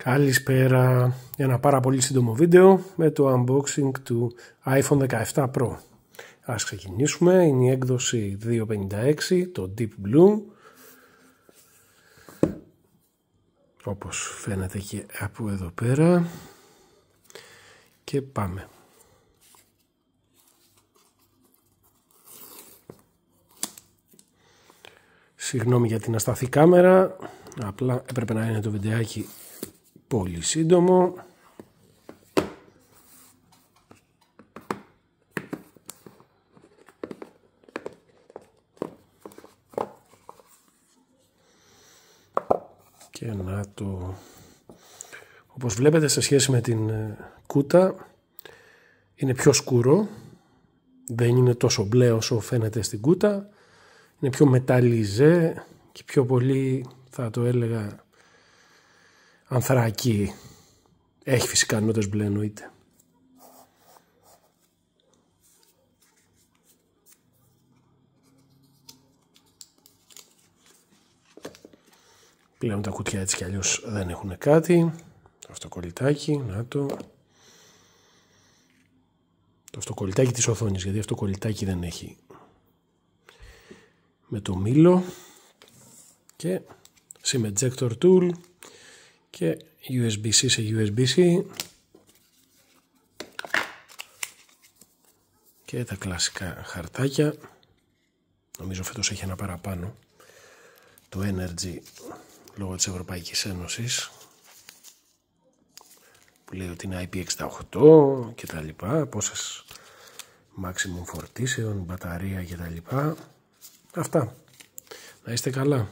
Καλησπέρα, ένα πάρα πολύ σύντομο βίντεο με το unboxing του iPhone 17 Pro. Ας ξεκινήσουμε, είναι η έκδοση 256, το Deep Blue, όπως φαίνεται και από εδώ πέρα, και πάμε. Συγγνώμη για την ασταθή κάμερα, απλά έπρεπε να είναι το βιντεάκι πολύ σύντομο. Και να το... Όπως βλέπετε, σε σχέση με την κούτα είναι πιο σκούρο, δεν είναι τόσο μπλε όσο φαίνεται στην κούτα, είναι πιο μεταλλιζέ και πιο πολύ, θα το έλεγα, ανθρακή. Έχει φυσικά νότες μπλε, εννοείται. Πλέον τα κουτιά έτσι κι αλλιώς δεν έχουν κάτι. Το αυτοκολλητάκι, να το. Το αυτοκολλητάκι της οθόνης, γιατί αυτοκολλητάκι δεν έχει με το μήλο. Και SIM ejector tool και USB-C σε USB-C και τα κλασικά χαρτάκια. Νομίζω φέτος έχει ένα παραπάνω, το Energy, λόγω της Ευρωπαϊκής Ένωσης, που λέει ότι είναι IP68 και τα λοιπά, πόσες maximum φορτίσεων, μπαταρία και τα λοιπά. Αυτά. Να είστε καλά.